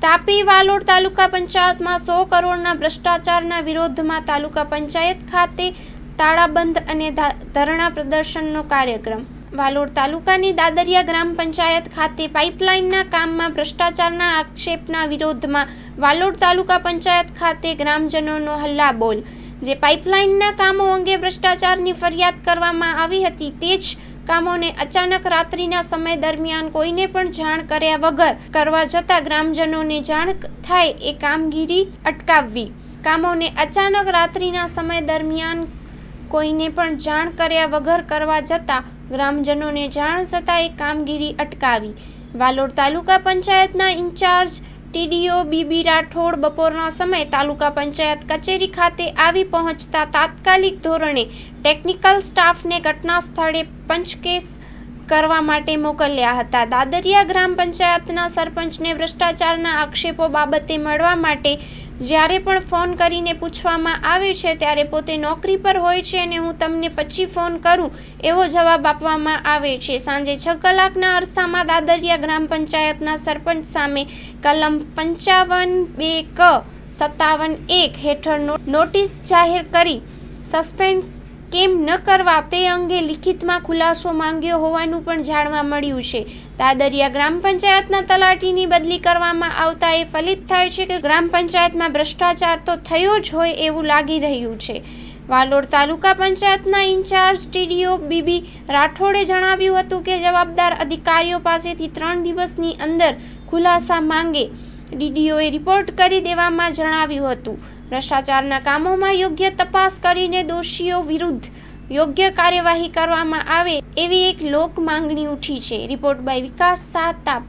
તાપી વાલોડ તાલુકા પંચાયતમાં 100 કરોડના ભ્રષ્ટાચારના વિરોધમાં તાલુકા પંચાયત ખાતે તાળાબંધ અને ધરણા પ્રદર્શનનો કાર્યક્રમ। વાલોડ તાલુકાની દાદરિયા ગ્રામ પંચાયત ખાતે પાઇપલાઇનના કામમાં ભ્રષ્ટાચારના આક્ષેપના વિરોધમાં વાલોડ તાલુકા પંચાયત ખાતે ગ્રામજનોનો હલ્લાબોલ। જે પાઇપલાઇનના કામો અંગે ભ્રષ્ટાચારની ફરિયાદ કરવામાં આવી હતી તે જ કામોને અચાનક રાત્રિના સમય દરમિયાન કોઈને પણ જાણ કર્યા વગર કરવા જતાં ગ્રામજનોને જાણ થાય એ કામગીરી અટકાવવી। કામોને અચાનક રાત્રિના સમય દરમિયાન કોઈને પણ જાણ કર્યા વગર કરવા જતાં ગ્રામજનોને જાણ થતાં એ કામગીરી અટકાવી। વાલોડ તાલુકા પંચાયતના ઇન્ચાર્જ ટીડીઓ બીબી રાઠોડ બપોરના સમયે તાલુકા પંચાયત કચેરી ખાતે આવી પહોંચતા તાત્કાલિક ધોરણે ટેકનિકલ સ્ટાફને ઘટના સ્થળે પંચકેસ કરવા માટે મોકલ્યા હતા। દાદરિયા ગ્રામ પંચાયતના સરપંચને ભ્રષ્ટાચારના આક્ષેપો બાબતે મળવા માટે જ્યારે પણ ફોન કરીને પૂછવામાં આવે છે ત્યારે પોતે નોકરી પર હોય છે અને હું તમને પછી ફોન કરું એવો જવાબ આપવામાં આવે છે। સાંજે 6 કલાકના અરસામાં દાદરિયા ગ્રામ પંચાયતના સરપંચ સામે કલમ 55(2) ક 57(1) હેઠળ નોટિસ જાહેર કરી સસ્પેન્ડ કેમ ન કરવા તે અંગે લિખિતમાં ખુલાસો માંગ્યો હોવાનું પણ જાણવા મળ્યું છે। દાદરિયા ગ્રામ પંચાયતના તલાટીની બદલી કરવામાં આવતા એ ફલિત થાય છે કે ગ્રામ પંચાયતમાં ભ્રષ્ટાચાર તો થયો જ હોય એવું લાગી રહ્યું છે। વાલોડ તાલુકા પંચાયતના ઇન્ચાર્જ ટીડીઓ બીબી રાઠોડે જણાવ્યું હતું કે જવાબદાર અધિકારીઓ પાસેથી 3 દિવસની અંદર ખુલાસા માંગે ડીડીઓએ રિપોર્ટ કરી દેવામાં જણાવ્યું હતું। ભ્રષ્ટાચારના કામોમાં યોગ્ય તપાસ કરીને દોષીઓ વિરુદ્ધ યોગ્ય કાર્યવાહી કરવામાં આવે એવી એક લોક માંગણી ઉઠી છે। Report by Vikas Shah, Tapi.